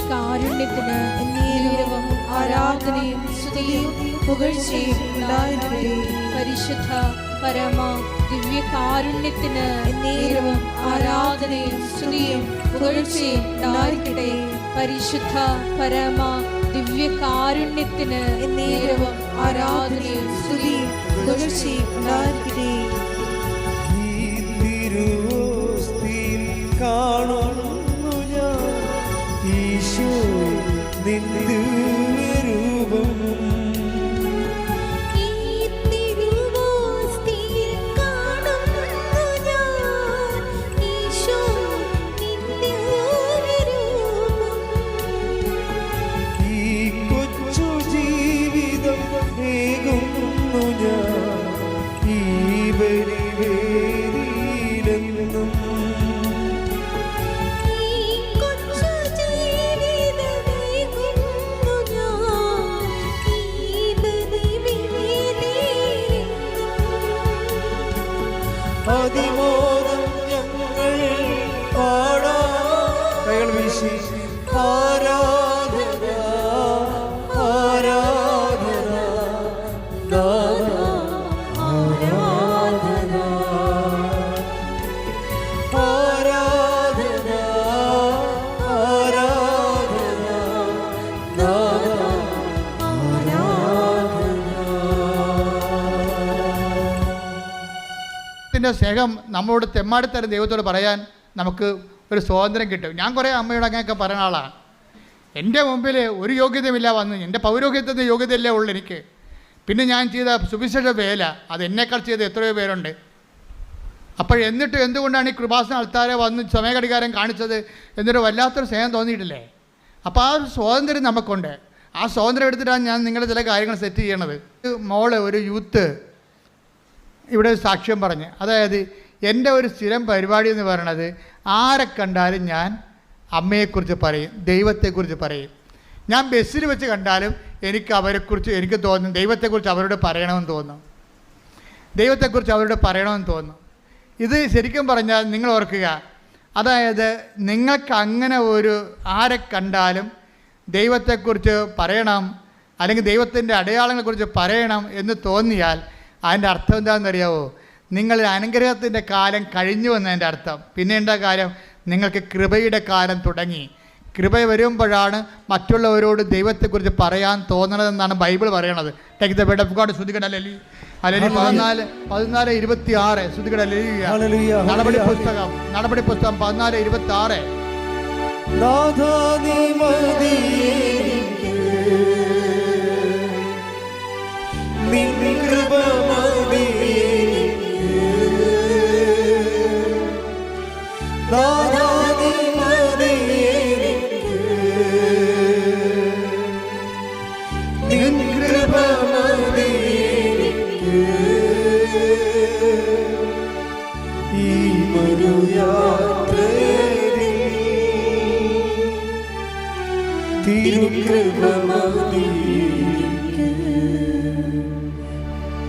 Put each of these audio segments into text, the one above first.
ദിവ്യകാരുണ്യത്തിന് എന്നേരവും ആരാധനയും സ്തുതിയും പുകഴ്ചയും ഉണ്ടായിരിക്കട്ടെ. പരിശുദ്ധ പരമ ദിവ്യകാരുണ്യത്തിന് എന്നേരവും ആരാധനയും സ്തുതിയും പുകഴ്ചയും ഉണ്ടായിരിക്കട്ടെ. പരിശുദ്ധ പരമ ദിവ്യകാരുണ്യത്തിന് എന്നേരവും ആരാധനയും സ്തുതിയും പുകഴ്ചയും ഉണ്ടായിരിക്കട്ടെ. കാണുന്നു ഞാൻ ഈശോ നിന്റെ രൂപം. അതിമോദം ഞങ്ങൾ പാടാം. കൈകൾ വീശി ആരാധന ആരാധന ദാദാ ആരാധന ആരാധന ആരാധന ദാദാ സ്നേഹം നമ്മളോട് തെമ്മാടിത്തരം ദൈവത്തോട് പറയാൻ നമുക്ക് ഒരു സ്വാതന്ത്ര്യം കിട്ടും. ഞാൻ കുറേ അമ്മയോട് അങ്ങനെയൊക്കെ പറയുന്ന ആളാണ്. എൻ്റെ മുമ്പിൽ ഒരു യോഗ്യതയുമില്ല വന്ന്, എൻ്റെ പൗരോഹിത്യത്തിൻ്റെ യോഗ്യതയല്ലേ ഉള്ളൂ എനിക്ക്. പിന്നെ ഞാൻ ചെയ്ത സുവിശേഷ വേല അത് എന്നേക്കാൾ ചെയ്ത എത്രയോ പേരുണ്ട്. അപ്പോൾ എന്നിട്ട് എന്തുകൊണ്ടാണ് ഈ കൃപാസന ആൾക്കാരെ വന്ന് സമയഘടികാരം കാണിച്ചത് എന്നൊരു വല്ലാത്തൊരു സ്നേഹം തോന്നിയിട്ടില്ലേ? അപ്പോൾ ആ ഒരു സ്വാതന്ത്ര്യം നമുക്കുണ്ട്. ആ സ്വാതന്ത്ര്യം എടുത്തിട്ടാണ് ഞാൻ നിങ്ങളുടെ ചില കാര്യങ്ങൾ സെറ്റ് ചെയ്യണത്. മോള് ഒരു യൂത്ത് ഇവിടെ സാക്ഷ്യം പറഞ്ഞ്, അതായത് എൻ്റെ ഒരു സ്ഥിരം പരിപാടി എന്ന് പറയണത് ആരെ കണ്ടാലും ഞാൻ അമ്മയെക്കുറിച്ച് പറയും, ദൈവത്തെക്കുറിച്ച് പറയും. ഞാൻ ബസ്സിൽ വെച്ച് കണ്ടാലും എനിക്ക് അവരെക്കുറിച്ച് എനിക്ക് തോന്നും, ദൈവത്തെക്കുറിച്ച് അവരോട് പറയണമെന്ന് തോന്നും, ദൈവത്തെക്കുറിച്ച് അവരോട് പറയണമെന്ന് തോന്നും. ഇത് ശരിക്കും പറഞ്ഞാൽ നിങ്ങൾ ഓർക്കുക, അതായത് നിങ്ങൾക്ക് അങ്ങനെ ഒരു ആരെ കണ്ടാലും ദൈവത്തെക്കുറിച്ച് പറയണം അല്ലെങ്കിൽ ദൈവത്തിൻ്റെ അടയാളങ്ങളെക്കുറിച്ച് പറയണം എന്ന് തോന്നിയാൽ അതിൻ്റെ അർത്ഥം എന്താണെന്നറിയാവോ? നിങ്ങൾ അനുഗ്രഹത്തിൻ്റെ കാലം കഴിഞ്ഞു എന്നതിൻ്റെ അർത്ഥം. പിന്നെ എന്താ കാര്യം? നിങ്ങൾക്ക് കൃപയുടെ കാലം തുടങ്ങി. കൃപ വരുമ്പോഴാണ് മറ്റുള്ളവരോട് ദൈവത്തെക്കുറിച്ച് പറയാൻ തോന്നണതെന്നാണ് ബൈബിൾ പറയണത്. Take the word of God. ശ്രുതികട അലലി അലലി 14:26 ശ്രുതികട അലലി. നടപടി പുസ്തകം 14:26.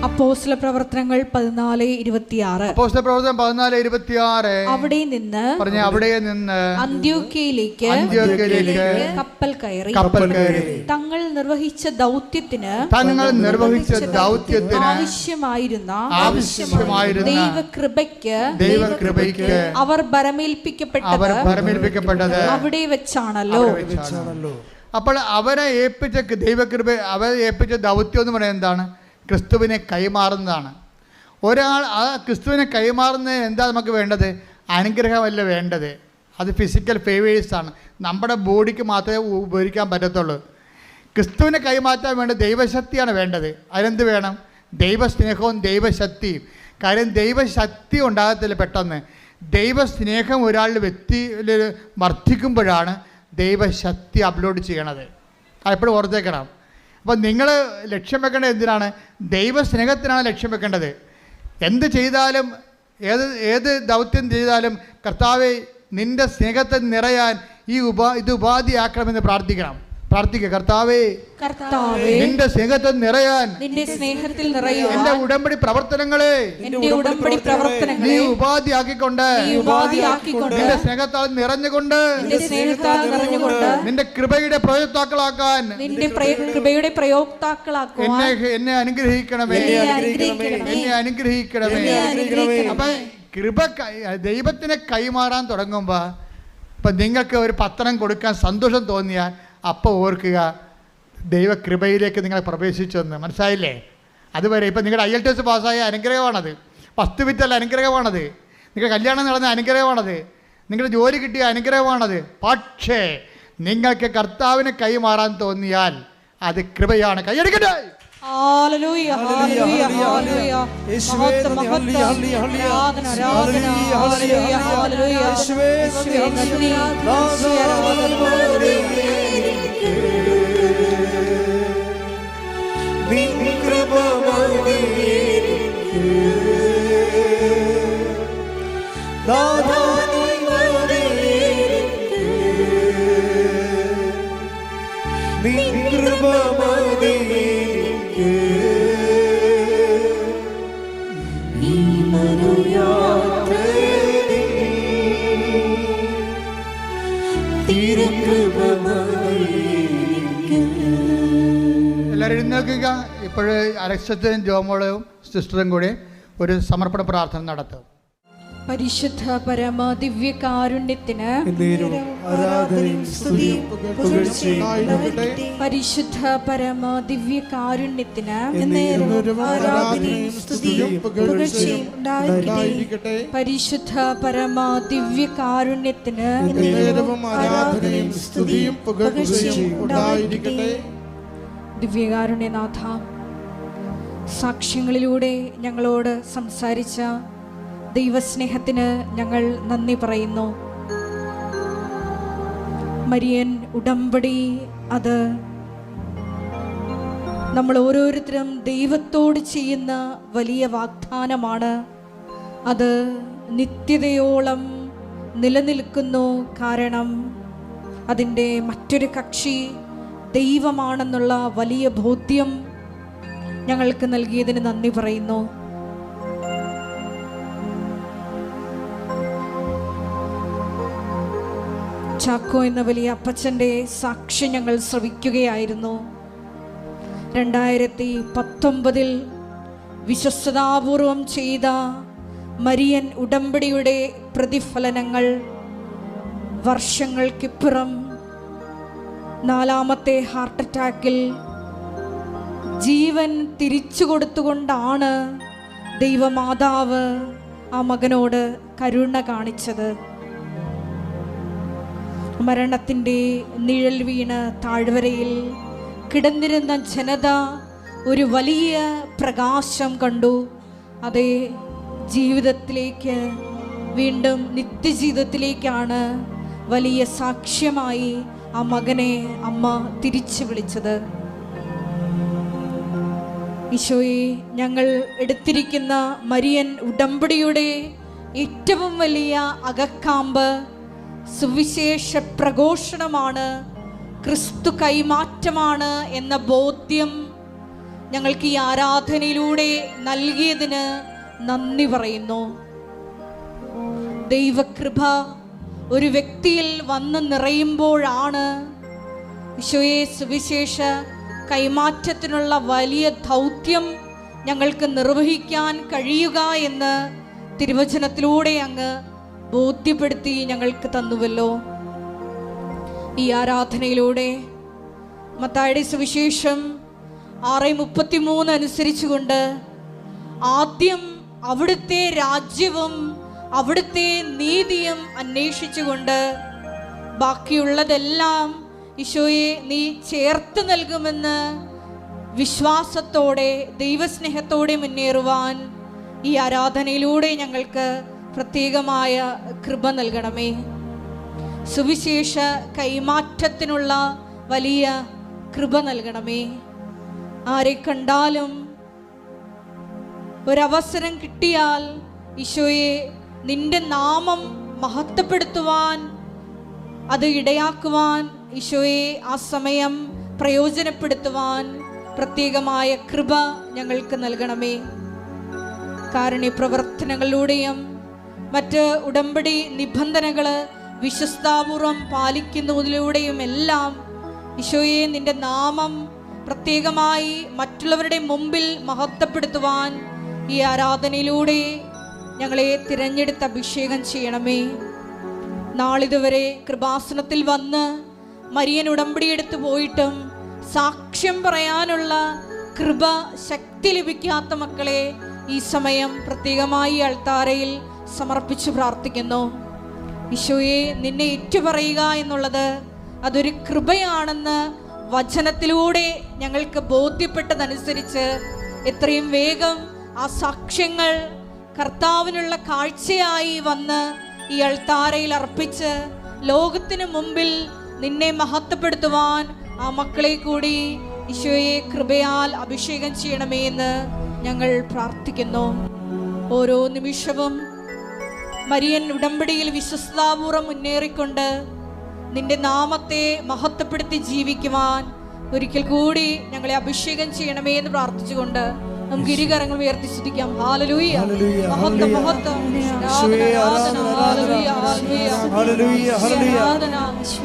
അപ്പോസ്തല പ്രവർത്തനങ്ങൾ 14:26. അപ്പോസ്തല പ്രവർത്തനം 14:26. അവിടെ നിന്ന് അന്ത്യോക്യയിലേക്ക് കപ്പൽ കയറി തങ്ങൾ നിർവഹിച്ച ദൗത്യത്തിന് ആവശ്യമായിരുന്ന ദൈവകൃപയ്ക്ക് അവർ ഭരമേൽപ്പിക്കപ്പെട്ടത് അവിടെ വെച്ചാണല്ലോ. അപ്പോൾ അവരെ ഏൽപ്പിച്ച ദൗത്യം എന്ന് പറയുന്നത് എന്താണ്? ക്രിസ്തുവിനെ കൈമാറുന്നതാണ്. ഒരാൾ ആ ക്രിസ്തുവിനെ കൈമാറുന്നത് എന്താ നമുക്ക് വേണ്ടത്? അനുഗ്രഹമല്ല വേണ്ടത്, അത് ഫിസിക്കൽ ഫേവേഴ്സാണ്. നമ്മുടെ ബോഡിക്ക് മാത്രമേ ഉപയോഗിക്കാൻ പറ്റത്തുള്ളൂ. ക്രിസ്തുവിനെ കൈമാറ്റാൻ വേണ്ട ദൈവശക്തിയാണ് വേണ്ടത്. അതിനെന്ത് വേണം? ദൈവസ്നേഹവും ദൈവശക്തിയും. കാര്യം ദൈവശക്തി ഉണ്ടാകത്തില്ല പെട്ടെന്ന്. ദൈവസ്നേഹം ഒരാളുടെ വ്യക്തിയിൽ വർദ്ധിക്കുമ്പോഴാണ് ദൈവശക്തി അപ്ലോഡ് ചെയ്യണത്. അതെപ്പോഴും ഓർത്തേക്കണം. അപ്പോൾ നിങ്ങൾ ലക്ഷ്യം വെക്കേണ്ടത് എന്തിനാണ്? ദൈവസ്നേഹത്തിനാണ് ലക്ഷ്യം വെക്കേണ്ടത്. എന്ത് ചെയ്താലും ഏത് ദൗത്യം ചെയ്താലും കർത്താവേ നിൻ്റെ സ്നേഹത്തെ നിറയാൻ ഇത് ഉപാധിയാക്കണമെന്ന് പ്രാർത്ഥിക്കണം. പ്രാർത്ഥിക്കുക. കർത്താവേ, കർത്താവേ, നിന്റെ സ്നേഹത്തിൽ നിറയാൻ, നിന്റെ സ്നേഹത്തിൽ നിറയുവാൻ എന്റെ ഉടമ്പടി പ്രവർത്തനങ്ങളെ എന്റെ ഉടമ്പടി പ്രവർത്തനങ്ങളെ നീ ഉപാധിയാക്കിക്കൊണ്ട്, നിന്റെ സ്നേഹത്താൽ നിറഞ്ഞുകൊണ്ട്, നിന്റെ സ്നേഹത്താൽ നിറഞ്ഞുകൊണ്ട് നിന്റെ കൃപയുടെ പ്രയോക്താക്കളാക്കാൻ നിന്റെ കൃപയുടെ പ്രയോക്താക്കളാക്കുവാൻ എന്നെ അനുഗ്രഹിക്കണമേ, എന്നെ അനുഗ്രഹിക്കണമേ. അപ്പൊ കൃപ ദൈവത്തിനെ കൈമാറാൻ തുടങ്ങുമ്പോ ഇപ്പൊ നിങ്ങൾക്ക് ഒരു പത്രം കൊടുക്കാൻ സന്തോഷം തോന്നിയാൽ അപ്പോൾ ഓർക്കുക ദൈവകൃപയിലേക്ക് നിങ്ങൾ പ്രവേശിച്ചെന്ന്. മനസ്സിലായില്ലേ? അതുവരെ ഇപ്പം നിങ്ങളുടെ IELTS പാസ്സായ അനുഗ്രഹമാണത്, 10 വിറ്റല്ല അനുഗ്രഹമാണത്, നിങ്ങളുടെ കല്യാണം നടന്ന അനുഗ്രഹമാണത്, നിങ്ങളുടെ ജോലി കിട്ടിയ അനുഗ്രഹമാണത്. പക്ഷേ നിങ്ങൾക്ക് കർത്താവിനെ കൈമാറാൻ തോന്നിയാൽ അത് കൃപയാണ്. കൈയടിക്കട്ടെ. Hallelujah, hallelujah, hallelujah. മഹത്വം, മഹത്വം, ആരാധന, ആരാധന, ഹല്ലേലൂയ, ഹല്ലേലൂയ. യേശുവേ നന്ദി, എല്ലാവരും എഴുന്നേൽക്കുക. ഇപ്പോഴ് അലക്സത്തും ജോമോളും സിസ്റ്ററും കൂടി ഒരു സമർപ്പണ പ്രാർത്ഥന നടത്തും. പരിശുദ്ധ പരമ ദിവ്യ കാരുണ്യത്തിന് പരിശുദ്ധ പരമ ദിവ്യ കാരുണ്യത്തിന് പരിശുദ്ധ പരമ ദിവ്യ കാരുണ്യത്തിന് ദിവ്യകാരുണ്യനാഥ, സാക്ഷ്യങ്ങളിലൂടെ ഞങ്ങളോട് സംസാരിച്ച ദൈവസ്നേഹത്തിന് ഞങ്ങൾ നന്ദി പറയുന്നു. മരിയൻ ഉടമ്പടി അത് നമ്മൾ ഓരോരുത്തരും ദൈവത്തോട് ചെയ്യുന്ന വലിയ വാഗ്ദാനമാണ്. അത് നിത്യതയോളം നിലനിൽക്കുന്നു. കാരണം അതിൻ്റെ മറ്റൊരു കക്ഷി ദൈവമാണെന്നുള്ള വലിയ ബോധ്യം ഞങ്ങൾക്ക് നൽകിയതിന് നന്ദി പറയുന്നു. ചാക്കോ എന്ന വലിയ അപ്പച്ചൻ്റെ സാക്ഷ്യം ഞങ്ങൾ ശ്രവിക്കുകയായിരുന്നു. 2019 വിശ്വസ്തതാപൂർവം ചെയ്ത മരിയൻ ഉടമ്പടിയുടെ പ്രതിഫലനങ്ങൾ വർഷങ്ങൾക്കിപ്പുറം 4ാമത്തെ ഹാർട്ട് അറ്റാക്കിൽ ജീവൻ തിരിച്ചു കൊടുത്തുകൊണ്ടാണ് ദൈവമാതാവ് ആ മകനോട് കരുണ കാണിച്ചത്. മരണത്തിൻ്റെ നിഴൽ വീണ് താഴ്വരയിൽ കിടന്നിരുന്ന ജനത ഒരു വലിയ പ്രകാശം കണ്ടു. അതേ ജീവിതത്തിലേക്ക്, വീണ്ടും നിത്യജീവിതത്തിലേക്കാണ് വലിയ സാക്ഷ്യമായി ആ മകനെ അമ്മ തിരിച്ചു വിളിച്ചത്. ഈശോയെ, ഞങ്ങൾ എടുത്തിരിക്കുന്ന മരിയൻ ഉടമ്പടിയുടെ ഏറ്റവും വലിയ അകക്കാമ്പ് സുവിശേഷ പ്രഘോഷണമാണ്, ക്രിസ്തു കൈമാറ്റമാണ് എന്ന ബോധ്യം ഞങ്ങൾക്ക് ഈ ആരാധനയിലൂടെ നൽകിയതിന് നന്ദി പറയുന്നു. ദൈവകൃപ ഒരു വ്യക്തിയിൽ വന്ന് നിറയുമ്പോഴാണ് ഈശോയെ സുവിശേഷ കൈമാറ്റത്തിനുള്ള വലിയ ദൗത്യം ഞങ്ങൾക്ക് നിർവഹിക്കാൻ കഴിയുക എന്ന് തിരുവചനത്തിലൂടെ അങ്ങ് ബോധ്യപ്പെടുത്തി ഞങ്ങൾക്ക് തന്നുവല്ലോ. ഈ ആരാധനയിലൂടെ മത്തായിയുടെ സുവിശേഷം 6:33 അനുസരിച്ചുകൊണ്ട് ആദ്യം അവിടുത്തെ രാജ്യവും അവിടുത്തെ നീതിയും അന്വേഷിച്ചുകൊണ്ട് ബാക്കിയുള്ളതെല്ലാം ഈശോയെ നീ ചേർത്ത് നൽകുമെന്ന് വിശ്വാസത്തോടെ ദൈവസ്നേഹത്തോടെ മുന്നേറുവാൻ ഈ ആരാധനയിലൂടെ ഞങ്ങൾക്ക് പ്രത്യേകമായ കൃപ നൽകണമേ. സുവിശേഷ കൈമാറ്റത്തിനുള്ള വലിയ കൃപ നൽകണമേ. ആരെ കണ്ടാലും ഒരവസരം കിട്ടിയാൽ ഈശോയെ നിന്റെ നാമം മഹത്വപ്പെടുത്തുവാൻ, അത് ഇടയാക്കുവാൻ ഈശോയെ ആ സമയം പ്രയോജനപ്പെടുത്തുവാൻ പ്രത്യേകമായ കൃപ ഞങ്ങൾക്ക് നൽകണമേ. കാരുണ്യപ്രവർത്തനങ്ങളിലൂടെയും മറ്റ് ഉടമ്പടി നിബന്ധനകൾ വിശ്വസ്താപൂർവം പാലിക്കുന്നതിലൂടെയും എല്ലാം ഈശോയെ നിന്റെ നാമം പ്രത്യേകമായി മറ്റുള്ളവരുടെ മുമ്പിൽ മഹത്വപ്പെടുത്തുവാൻ ഈ ആരാധനയിലൂടെ ഞങ്ങളെ തിരഞ്ഞെടുത്ത് അഭിഷേകം ചെയ്യണമേ. നാളിതുവരെ കൃപാസനത്തിൽ വന്ന് മരിയൻ ഉടമ്പടിയെടുത്ത് പോയിട്ടും സാക്ഷ്യം പറയാനുള്ള കൃപ ശക്തി ലഭിക്കാത്ത മക്കളെ ഈ സമയം പ്രത്യേകമായി അൾത്താരയിൽ സമർപ്പിച്ച് പ്രാർത്ഥിക്കുന്നു. ഈശോയെ നിന്നെ ഏറ്റുപറയുക എന്നുള്ളത് അതൊരു കൃപയാണെന്ന് വചനത്തിലൂടെ ഞങ്ങൾക്ക് ബോധ്യപ്പെട്ടതനുസരിച്ച് എത്രയും വേഗം ആ സാക്ഷ്യങ്ങൾ കർത്താവിനുള്ള കാഴ്ചയായി വന്ന് ഈ അൾത്താരയിൽ അർപ്പിച്ച് ലോകത്തിന് മുമ്പിൽ നിന്നെ മഹത്വപ്പെടുത്തുവാൻ ആ മക്കളെ കൂടി ഈശോയെ കൃപയാൽ അഭിഷേകം ചെയ്യണമേ എന്ന് ഞങ്ങൾ പ്രാർത്ഥിക്കുന്നു. ഓരോ നിമിഷവും മരിയൻ ഉടമ്പടിയിൽ വിശ്വസ്താപൂർവ്വം മുന്നേറിക്കൊണ്ട് നിന്റെ നാമത്തെ മഹത്വപ്പെടുത്തി ജീവിക്കുവാൻ ഒരിക്കൽ കൂടി ഞങ്ങളെ അഭിഷേകം ചെയ്യണമേ എന്ന് പ്രാർത്ഥിച്ചുകൊണ്ട് നമുക്ക് ഇരുകരങ്ങൾ ഉയർത്തി സ്തുതിക്കാം. ഹല്ലേലൂയ, മഹത്വം മഹത്വം, ആരാധന ഹല്ലേലൂയ, ഹല്ലേലൂയ, ആരാധന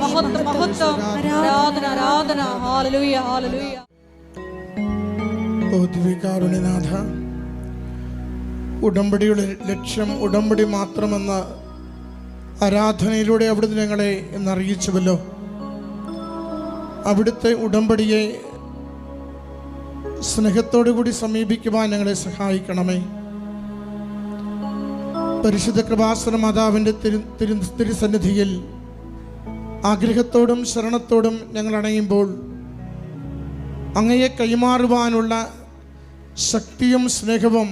മഹത്വം മഹത്വം, ആരാധന ആരാധന ഹല്ലേലൂയ, ഹല്ലേലൂയ. ഓ ദിവ്യകാരുണ്യനാഥ, ഉടമ്പടിയുടെ ലക്ഷ്യം ഉടമ്പടി മാത്രമെന്ന ആരാധനയിലൂടെ അവിടുന്ന് ഞങ്ങളെ എന്നറിയിച്ചുവല്ലോ. അവിടുത്തെ ഉടമ്പടിയെ സ്നേഹത്തോടു കൂടി സമീപിക്കുവാൻ ഞങ്ങളെ സഹായിക്കണമേ. പരിശുദ്ധ കൃപാസന മാതാവിൻ്റെ തിരുസന്നിധിയിൽ ആഗ്രഹത്തോടും ശരണത്തോടും ഞങ്ങൾ അണയുമ്പോൾ അങ്ങയെ കൈമാറുവാനുള്ള ശക്തിയും സ്നേഹവും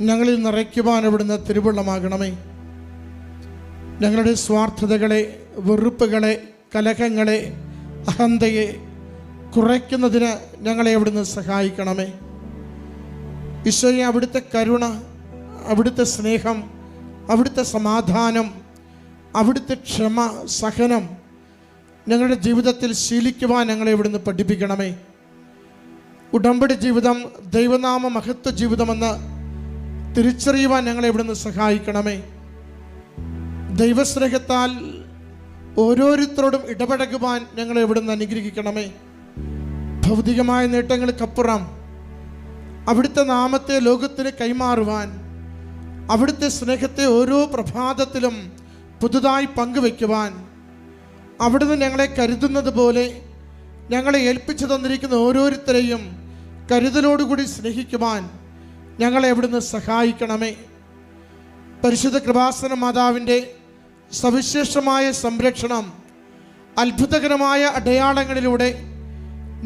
ഞങ്ങളിൽ നിറയ്ക്കുവാൻ അവിടുന്ന് തിരുവുള്ളമാകണമേ. ഞങ്ങളുടെ സ്വാർത്ഥതകളെ, വെറുപ്പുകളെ, കലഹങ്ങളെ, അഹന്തയെ കുറയ്ക്കുന്നതിന് ഞങ്ങളെ അവിടുന്ന് സഹായിക്കണമേ. ഈശോയെ, അവിടുത്തെ കരുണ, അവിടുത്തെ സ്നേഹം, അവിടുത്തെ സമാധാനം, അവിടുത്തെ ക്ഷമ, സഹനം ഞങ്ങളുടെ ജീവിതത്തിൽ ശീലിക്കുവാൻ ഞങ്ങളെ ഇവിടുന്ന് പഠിപ്പിക്കണമേ. ഉടമ്പടി ജീവിതം ദൈവനാമ മഹത്വ ജീവിതമെന്ന് തിരിച്ചറിയുവാൻ ഞങ്ങളെ ഇവിടുന്ന് സഹായിക്കണമേ. ദൈവസ്നേഹത്താൽ ഓരോരുത്തരോടും ഇടപഴകുവാൻ ഞങ്ങളെ ഇവിടുന്ന് അനുഗ്രഹിക്കണമേ. ഭൗതികമായ നേട്ടങ്ങൾക്കപ്പുറം അവിടുത്തെ നാമത്തെ ലോകത്തിന് കൈമാറുവാൻ, അവിടുത്തെ സ്നേഹത്തെ ഓരോ പ്രഭാതത്തിലും പുതുതായി പങ്കുവയ്ക്കുവാൻ, അവിടുന്ന് ഞങ്ങളെ കരുതുന്നത് പോലെ ഞങ്ങളെ ഏൽപ്പിച്ചു തന്നിരിക്കുന്ന ഓരോരുത്തരെയും കരുതലോടുകൂടി സ്നേഹിക്കുവാൻ ഞങ്ങളെ അവിടുന്ന് സഹായിക്കണമേ. പരിശുദ്ധ കൃപാസന മാതാവിൻ്റെ സവിശേഷമായ സംരക്ഷണം, അത്ഭുതകരമായ അടയാളങ്ങളിലൂടെ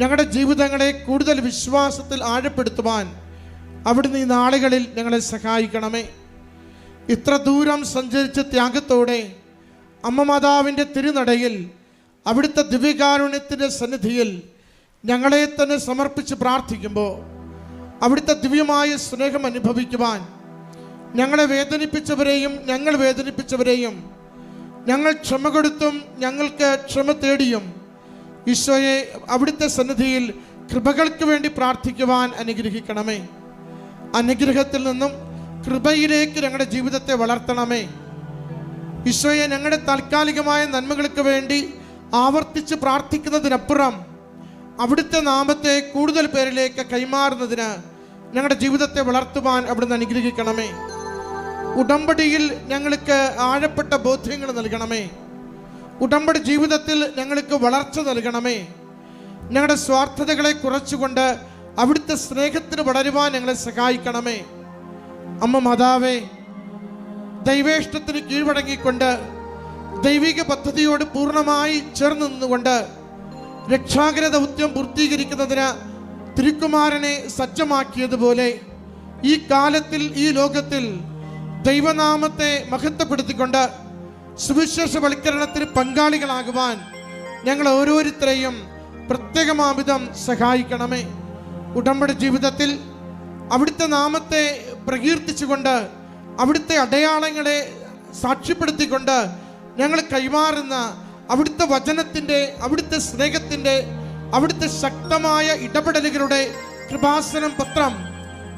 ഞങ്ങളുടെ ജീവിതങ്ങളെ കൂടുതൽ വിശ്വാസത്തിൽ ആഴപ്പെടുത്തുവാൻ അവിടുന്ന് ഈ നാളുകളിൽ ഞങ്ങളെ സഹായിക്കണമേ. ഇത്ര ദൂരം സഞ്ചരിച്ച ത്യാഗത്തോടെ അമ്മ മാതാവിൻ്റെ തിരുനടയിൽ അവിടുത്തെ ദിവ്യകാരുണ്യത്തിൻ്റെ സന്നിധിയിൽ ഞങ്ങളെ തന്നെ സമർപ്പിച്ച് പ്രാർത്ഥിക്കുമ്പോൾ അവിടുത്തെ ദിവ്യമായ സ്നേഹം അനുഭവിക്കുവാൻ, ഞങ്ങളെ വേദനിപ്പിച്ചവരെയും ഞങ്ങൾ വേദനിപ്പിച്ചവരെയും ഞങ്ങൾ ക്ഷമ കൊടുത്തും ഞങ്ങൾക്ക് ക്ഷമ തേടിയും ഈശോയെ അവിടുത്തെ സന്നിധിയിൽ കൃപകൾക്ക് വേണ്ടി പ്രാർത്ഥിക്കുവാൻ അനുഗ്രഹിക്കണമേ. അനുഗ്രഹത്തിൽ നിന്നും കൃപയിലേക്ക് ഞങ്ങളുടെ ജീവിതത്തെ വളർത്തണമേ. ഈശോയെ, ഞങ്ങളുടെ താൽക്കാലികമായ നന്മകൾക്ക് വേണ്ടി ആവർത്തിച്ച് പ്രാർത്ഥിക്കുന്നതിനപ്പുറം അവിടുത്തെ നാമത്തെ കൂടുതൽ പേരിലേക്ക് കൈമാറുന്നതിന് ഞങ്ങളുടെ ജീവിതത്തെ വളർത്തുവാൻ അവിടുന്ന് അനുഗ്രഹിക്കണമേ. ഉടമ്പടിയിൽ ഞങ്ങൾക്ക് ആഴപ്പെട്ട ബോധ്യങ്ങൾ നൽകണമേ. ഉടമ്പടി ജീവിതത്തിൽ ഞങ്ങൾക്ക് വളർച്ച നൽകണമേ. ഞങ്ങളുടെ സ്വാർത്ഥതകളെ കുറച്ചുകൊണ്ട് അവിടുത്തെ സ്നേഹത്തിന് വളരുവാൻ ഞങ്ങളെ സഹായിക്കണമേ. അമ്മ മാതാവേ, ദൈവേഷ്ടത്തിന് കീഴ്വഴങ്ങിക്കൊണ്ട് ദൈവിക പദ്ധതിയോട് പൂർണ്ണമായി ചേർന്ന് നിന്നുകൊണ്ട് രക്ഷാകര ദൗത്യം പൂർത്തീകരിക്കുന്നതിന് തിരുക്കുമാരനെ സജ്ജമാക്കിയതുപോലെ ഈ കാലത്തിൽ ഈ ലോകത്തിൽ ദൈവനാമത്തെ മഹത്വപ്പെടുത്തിക്കൊണ്ട് സുവിശേഷവൽക്കരണത്തിന് പങ്കാളികളാകുവാൻ ഞങ്ങൾ ഓരോരുത്തരെയും പ്രത്യേകമാവിധം സഹായിക്കണമേ. ഉടമ്പടി ജീവിതത്തിൽ അവിടുത്തെ നാമത്തെ പ്രകീർത്തിച്ചുകൊണ്ട് അവിടുത്തെ അടയാളങ്ങളെ സാക്ഷ്യപ്പെടുത്തിക്കൊണ്ട് ഞങ്ങൾ കൈമാറുന്ന അവിടുത്തെ വചനത്തിൻ്റെ, അവിടുത്തെ സ്നേഹത്തിൻ്റെ, അവിടുത്തെ ശക്തമായ ഇടപെടലുകളുടെ കൃപാസനം പത്രം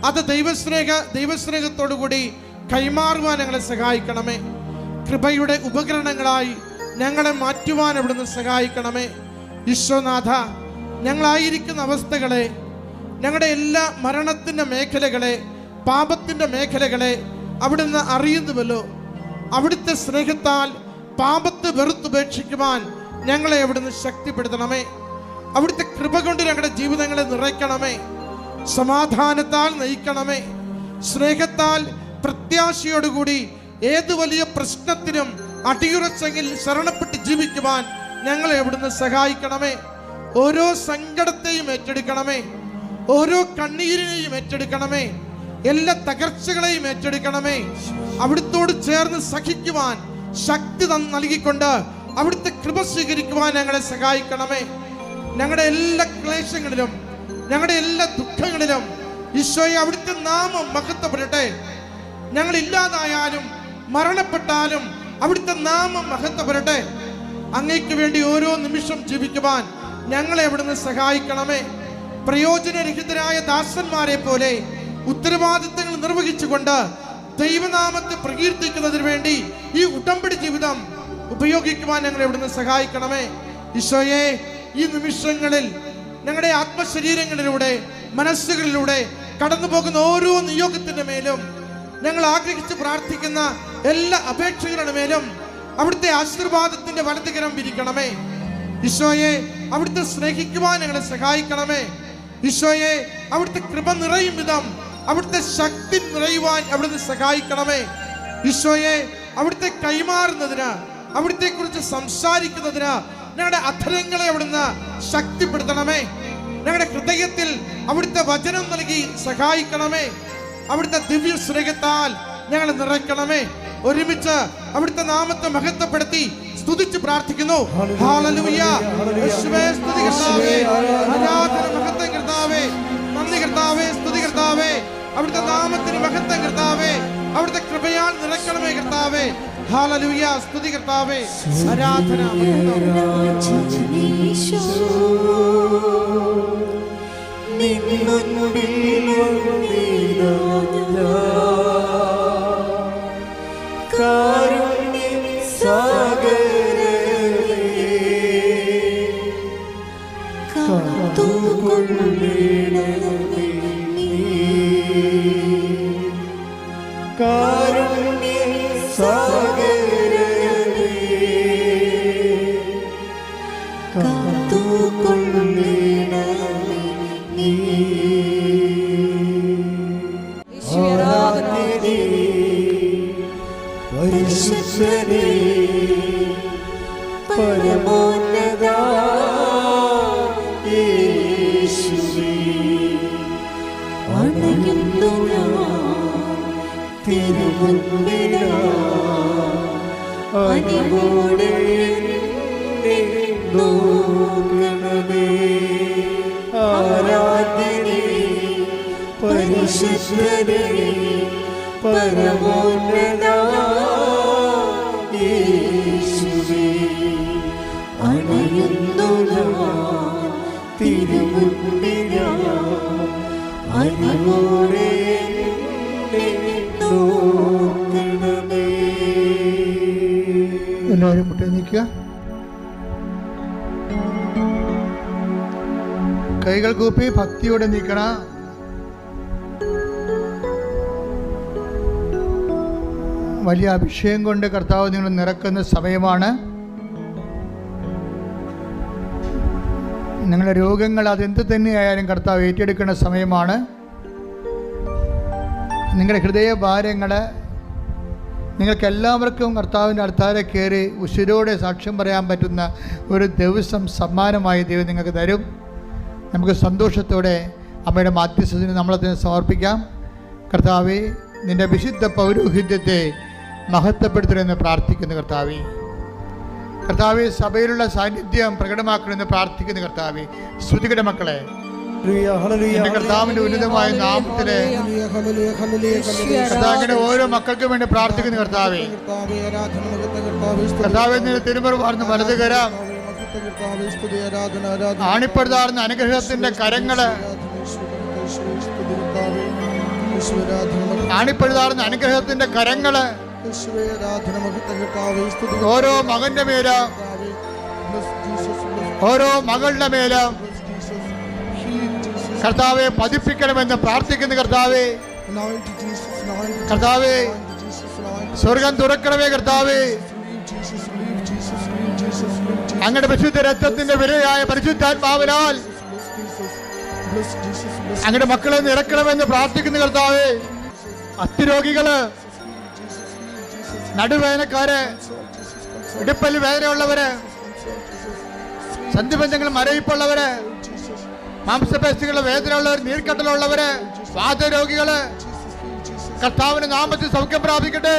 അത് ദൈവസ്നേഹത്തോടു കൂടി കൈമാറുവാൻ ഞങ്ങളെ സഹായിക്കണമേ. കൃപയുടെ ഉപകരണങ്ങളായി ഞങ്ങളെ മാറ്റുവാൻ അവിടുന്ന് സഹായിക്കണമേ. ഈശോനാഥ, ഞങ്ങളായിരിക്കുന്ന അവസ്ഥകളെ, ഞങ്ങളുടെ എല്ലാ മരണത്തിൻ്റെ മേഖലകളെ, പാപത്തിൻ്റെ മേഖലകളെ അവിടുന്ന് അറിയുന്നുവല്ലോ. അവിടുത്തെ സ്നേഹത്താൽ പാപത്തെ വെറുത്തുപേക്ഷിക്കുവാൻ ഞങ്ങളെ അവിടുന്ന് ശക്തിപ്പെടുത്തണമേ. അവിടുത്തെ കൃപ കൊണ്ട് ഞങ്ങളുടെ ജീവിതങ്ങളെ നിറയ്ക്കണമേ. സമാധാനത്താൽ നയിക്കണമേ. സ്നേഹത്താൽ പ്രത്യാശയോടുകൂടി ഏത് വലിയ പ്രശ്നത്തിനും അടിയുറച്ചെങ്കിൽ ശരണപ്പെട്ട് ജീവിക്കുവാൻ ഞങ്ങളെ അവിടുന്ന് സഹായിക്കണമേ. ഓരോ സങ്കടത്തെയും ഏറ്റെടുക്കണമേ. ഓരോ കണ്ണീരിനെയും ഏറ്റെടുക്കണമേ. എല്ലാ തകർച്ചകളെയും ഏറ്റെടുക്കണമേ. അവിടുത്തോട് ചേർന്ന് സഹിക്കുവാൻ ശക്തി നൽകിക്കൊണ്ട് അവിടുത്തെ കൃപ സ്വീകരിക്കുവാൻ ഞങ്ങളെ സഹായിക്കണമേ. ഞങ്ങളുടെ എല്ലാ ക്ലേശങ്ങളിലും, ഞങ്ങളുടെ എല്ലാ ദുഃഖങ്ങളിലും ഈശോയെ അവിടുത്തെ നാമം മഹത്വപ്പെടട്ടെ. ഞങ്ങൾ ഇല്ലാതായാലും മരണപ്പെട്ടാലും അവിടുത്തെ നാമം മഹത്വപ്പെടട്ടെ. അങ്ങയ്ക്ക് വേണ്ടി ഓരോ നിമിഷം ജീവിക്കുവാൻ ഞങ്ങളെ അവിടുന്ന് സഹായിക്കണമേ. പ്രയോജനരഹിതരായ ദാസന്മാരെ പോലെ ഉത്തരവാദിത്തങ്ങൾ നിർവഹിച്ചുകൊണ്ട് ദൈവനാമത്തെ പ്രകീർത്തിക്കുന്നതിന് വേണ്ടി ഈ ഉടമ്പടി ജീവിതം ഉപയോഗിക്കുവാൻ ഞങ്ങളെ അവിടുന്ന് സഹായിക്കണമേ. ഈശോയെ, ഈ നിമിഷങ്ങളിൽ ഞങ്ങളുടെ ആത്മശരീരങ്ങളിലൂടെ, മനസ്സുകളിലൂടെ കടന്നു പോകുന്ന ഓരോ നിയോഗത്തിന്റെ മേലും, ഞങ്ങൾ ആഗ്രഹിച്ച് പ്രാർത്ഥിക്കുന്ന എല്ലാ അപേക്ഷകളുടെ മേലും അവിടുത്തെ ആശീർവാദത്തിന്റെ വലതുകരം വിരിക്കണമേ. ഈശോയെ, അവിടുത്തെ സ്നേഹിക്കുവാൻ ഞങ്ങളെ സഹായിക്കണമേ. ഈശോയെ, അവിടുത്തെ കൃപ നിറയും വിധം അവിടുത്തെ ശക്തി നിറയുവാൻ അവിടുന്ന് സഹായിക്കണമേ. ഈശോയെ, അവിടുത്തെ കൈമാറുന്നതിന്, അവിടുത്തെ കുറിച്ച് സംസാരിക്കുന്നതിന് ഞങ്ങളുടെ അധരങ്ങളെ അവിടുന്ന് ശക്തിപ്പെടുത്തണമേ. ഞങ്ങളുടെ ഹൃദയത്തിൽ അവിടുത്തെ വചനം നൽകി സഹായിക്കണമേ. അവിടുത്തെ ദിവ്യ സ്നേഹത്താൽ ഞങ്ങളെ നിറയ്ക്കണമേ. ഒരുമിച്ച് അവിടുത്തെ നാമത്തെ മഹത്വപ്പെടുത്തി സ്തുതിച്ച് പ്രാർത്ഥിക്കുന്നു. ഹല്ലേലൂയ. യേശുവേ, സ്തുതി കർത്താവേ, ആരാധന മഹത്വം കർത്താവേ, നന്ദി കർത്താവേ, സ്തുതി കർത്താവേ. അവിടുത്തെ നാമത്തിന് മഹത്വം കർത്താവേ, അവിടുത്തെ കൃപയാൽ നിറയ്ക്കണമേ കർത്താവേ. ഹല്ലേലൂയ. സ്തുതി കർത്താവേ, ആരാധന പരിശുദ്ധനേ, പരമോന്നതാ യേശുവേ, വണങ്ങുന്നു ഞാൻ തിരുമുൻപിലാ, അനിവോടെ എന്നെ നോക്കണമേ. ആരാധനേ, പരിശുദ്ധനേ, പരമോന്നതാ യേശുവേ, അണയുന്നു ഞാൻ തിരുമുൻപിലാ, അനിവോടെ എന്നെ നോക്കണമേ. എല്ലാവരും മുട്ടേ നിൽക്കുക. കൈകൾ കൂപ്പി ഭക്തിയോടെ നിൽക്കണം. വലിയ അഭിഷേകം കൊണ്ട് കർത്താവ് നിങ്ങൾ നിറക്കുന്ന സമയമാണ്. നിങ്ങളുടെ രോഗങ്ങൾ അതെന്ത് തന്നെയായാലും കർത്താവ് ഏറ്റെടുക്കുന്ന സമയമാണ്. നിങ്ങളുടെ ഹൃദയഭാരങ്ങൾ നിങ്ങൾക്ക് എല്ലാവർക്കും കർത്താവിൻ്റെ അടുത്താരെ കയറി ഉശിരോടെ സാക്ഷ്യം പറയാൻ പറ്റുന്ന ഒരു ദിവസം സമ്മാനമായി ദൈവം നിങ്ങൾക്ക് തരും. നമുക്ക് സന്തോഷത്തോടെ അമ്മയുടെ മാധ്യസ്ഥത്തിന് നമ്മളതിനെ സമർപ്പിക്കാം. കർത്താവേ, നിൻ്റെ വിശുദ്ധ പൗരോഹിത്യത്തെ മഹത്വപ്പെടുത്തണമെന്ന് പ്രാർത്ഥിക്കുന്നു. കർത്താവേ, സഭയിലുള്ള സാന്നിധ്യം പ്രകടമാക്കണമെന്ന് പ്രാർത്ഥിക്കുന്നു. കർത്താവേ, ശ്രുതികയുടെ മക്കളെ എന്റെ കർത്താവിന്റെ ഉന്നതമായ നാമത്തില് കർത്താവിന്റെ ഓരോ മക്കൾക്കും വേണ്ടി പ്രാർത്ഥിക്കുന്നു. കർത്താവേ, കർത്താവെ നിന്റെ തിരുമുറ വാർന്ന് വലത് കരം ആണിപ്പെടുത്താറുന്ന അനുഗ്രഹത്തിന്റെ കരങ്ങള്, ആണിപ്പെടുത്താറുന്ന അനുഗ്രഹത്തിന്റെ കരങ്ങള് ഓരോ മകന്റെ മേലും ഓരോ മകളുടെ മേലും കർത്താവെ പതിപ്പിക്കണമെന്ന് പ്രാർത്ഥിക്കുന്നു. കർത്താവെ, കർത്താവെ സ്വർഗം തുറക്കണമേ. കർത്താവെ, അങ്ങയുടെ പരിശുദ്ധ രക്തത്തിന്റെ വിലയായ പരിശുദ്ധാത്മാവിനാൽ അങ്ങയുടെ മക്കളെ നിറക്കണമെന്ന് പ്രാർത്ഥിക്കുന്നു. കർത്താവെ, അസ്ഥിരോഗികള്, നടുവേദനക്കാര്, ഇടുപ്പല് വേദനയുള്ളവര്, സന്ധിബന്ധങ്ങൾ മരവിപ്പുള്ളവര്, മാംസപേശികളുടെ വേദനയുള്ളവർ, നീർക്കട്ടലുള്ളവര്, വാതരോഗികള് കർത്താവിന്റെ നാമത്തിൽ സൗഖ്യം പ്രാപിക്കട്ടെ.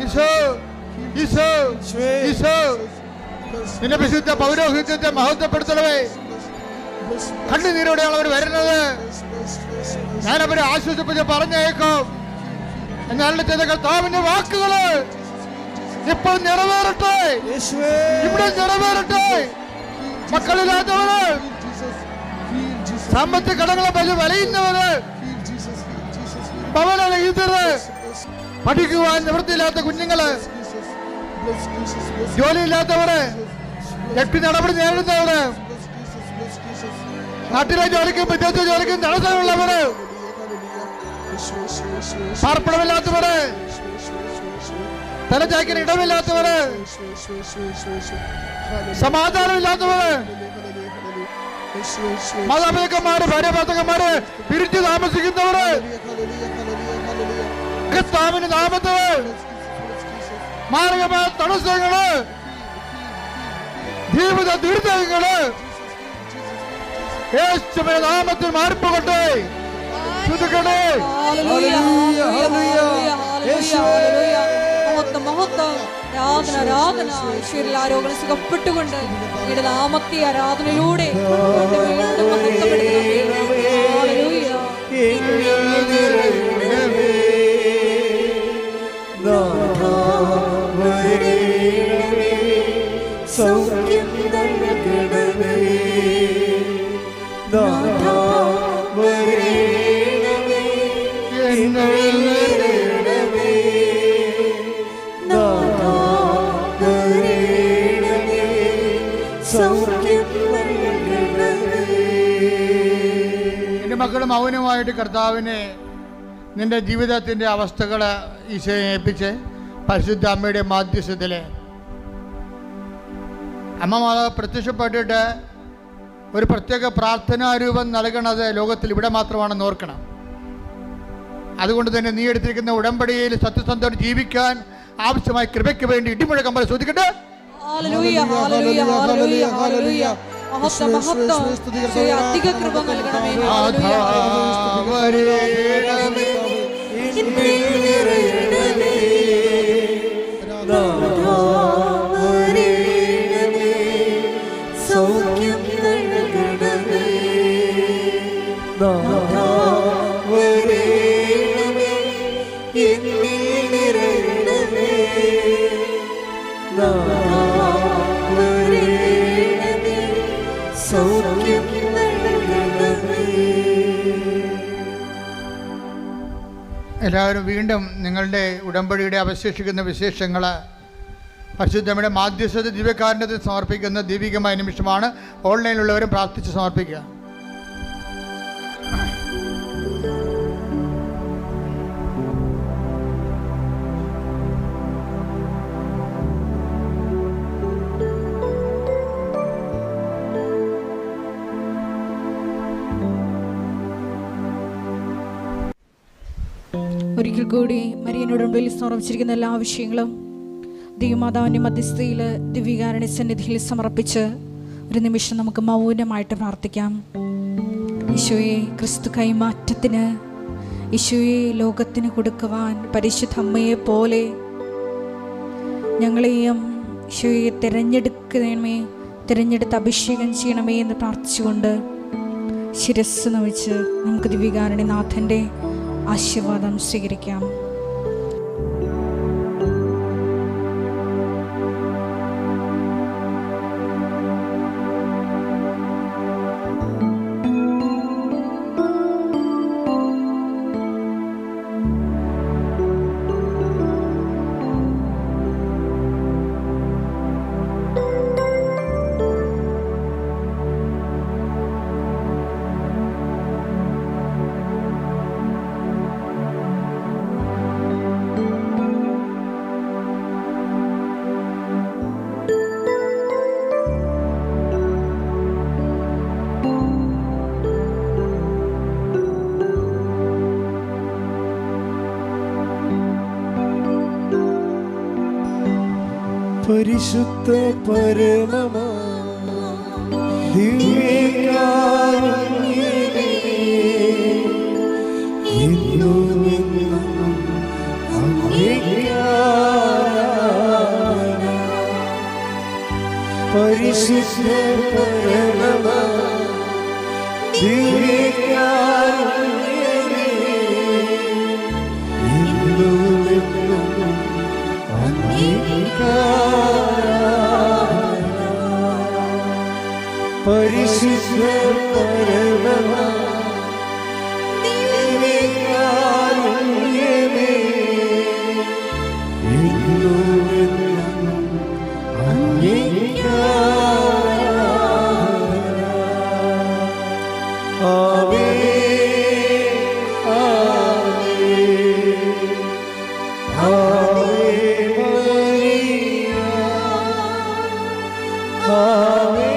ഈശോ, ഈശോ, ഈശോ നിന്റെ വിശുദ്ധ പൗരോഹിത്യത്തെ മഹത്വപ്പെടുത്തണമേ. കണ്ണുനീരോടെയാണ് അവർ വരുന്നത്. ഞാനവരെ ആശ്വസിപ്പിച്ച് പറഞ്ഞേക്കും. എന്നാൽ ചെയ്ത കർത്താവിന്റെ വാക്കുകള് ഇപ്പോൾ നിറവേറട്ടെ, ഇവിടെ നിറവേറട്ടെ. മക്കളില്ലാത്തവര്, സാമ്പത്തിക കടങ്ങളെ വലയുന്നവര്, ഭവനരഹിതര്, പഠിക്കുവാൻ നിവൃത്തിയില്ലാത്ത കുഞ്ഞുങ്ങള്, ജോലിയില്ലാത്തവര്, വ്യക്തി നടപടി നേരിടുന്നവര്, നാട്ടിലെ ജോലിക്കും വിദേശ ജോലിക്കും തടസ്സമുള്ളവര്, പാർപ്പിടമില്ലാത്തവര്, തലചായ്ക്കാൻ ഇടമില്ലാത്തവര്, സമാധാനമില്ലാത്തവര്, മാതാപിതാക്കന്മാര്, ഭാര്യ ഭർത്താക്കന്മാര് പിരിച്ചു താമസിക്കുന്നവര് കർത്താവിന്റെ നാമത്തില് മാരകമായ തടസ്സങ്ങള്, ജീവിത ദുരിതങ്ങള് യേശുവിന്റെ നാമത്തിൽ മാറിപ്പോകട്ടെ. ശ്രുതിക്കട്ടെ. ആരാധന ഈശ്വരിൽ ആരോഗ്യം സുഖപ്പെട്ടുകൊണ്ട് നിങ്ങളുടെ നാമത്തെ ആരാധനയിലൂടെ വീണ്ടും മഹത്വപ്പെടുത്തണമേ. സൗഖ്യം നൽകണമേ, നാഥാ വരേണമേ, എന്നിൽ നിറയണമേ, നാഥാ വരേണമേ, സൗഖ്യം നൽകണമേ. എൻ്റെ മക്കൾ മൗനമായിട്ട് കർത്താവിനെ നിന്റെ ജീവിതത്തിൻ്റെ അവസ്ഥകളെ ഈശോയെ ഏൽപ്പിച്ച് പരിശുദ്ധ അമ്മയുടെ മാധ്യസ്ഥത്തില് അമ്മ മാതാവ് പ്രത്യക്ഷപ്പെട്ടിട്ട് ഒരു പ്രത്യേക പ്രാർത്ഥനാരൂപം നൽകണത് ലോകത്തിൽ ഇവിടെ മാത്രമാണെന്ന് ഓർക്കണം. അതുകൊണ്ട് തന്നെ നീ എടുത്തിരിക്കുന്ന ഉടമ്പടിയിൽ സത്യസന്ധയോടെ ജീവിക്കാൻ ആവശ്യമായ കൃപയ്ക്ക് വേണ്ടി ഇടിമുഴക്കം പോലെ ശ്രദ്ധിക്കട്ടെ. അധിക കൃപ നൽകണമേ. സൗഖ്യം നൽകണമേ, നാഥാ വരേണമേ, എന്നിൽ നിറയണമേ, നാഥാ വരേണമേ, സൗഖ്യം നൽകണമേ. എല്ലാവരും വീണ്ടും നിങ്ങളുടെ ഉടമ്പടിയുടെ അവശേഷിക്കുന്ന വിശേഷങ്ങൾ പരിശുദ്ധമ്മയുടെ മാധ്യസ്ഥത ദിവ്യകാരുണ്യത്തിൽ സമർപ്പിക്കുന്ന ദൈവികമായ നിമിഷമാണ്. ഓൺലൈനിലുള്ളവരും പ്രാർത്ഥിച്ച് സമർപ്പിക്കുക. ഒരിക്കൽ കൂടി മരിയനുടമ്പടിയിൽ സമർപ്പിച്ചിരിക്കുന്ന എല്ലാ വിഷയങ്ങളും ദൈവമാതാവിൻ്റെ മധ്യസ്ഥയിൽ ദിവ്യകാരുണ്യ സന്നിധിയിൽ സമർപ്പിച്ച് ഒരു നിമിഷം നമുക്ക് മൗനമായിട്ട് പ്രാർത്ഥിക്കാം. ഈശോയെ, ക്രിസ്തു കൈമാറ്റത്തിന്, ഈശോയെ ലോകത്തിന് കൊടുക്കുവാൻ പരിശുദ്ധ അമ്മയെ പോലെ ഞങ്ങളെയും ഈശോയെ തിരഞ്ഞെടുത്ത് അഭിഷേകം ചെയ്യണമേ എന്ന് പ്രാർത്ഥിച്ചുകൊണ്ട് ശിരസ് നമിച്ച് നമുക്ക് ദിവ്യകാരുണ്യനാഥൻ്റെ ആശീർവാദം സ്വീകരിക്കാം. പരിശുദ്ധ പരമമാ ദിവ്യകാരുണ്യമേ, എന്നുമെന്നും അങ്ങേക്ക് ആരാധന. പരിശുദ്ധ പരമമാ ദിവ്യകാരുണ്യമേ, എന്നുമെന്നും പരിശുദ്ധ പരമമാ ദിവ്യകാരുണ്യമേ, എന്നുമെന്നും അങ്ങേക്ക് ആരാധന. ആവേ ആവേ ആവേ മരിയ, ആവേ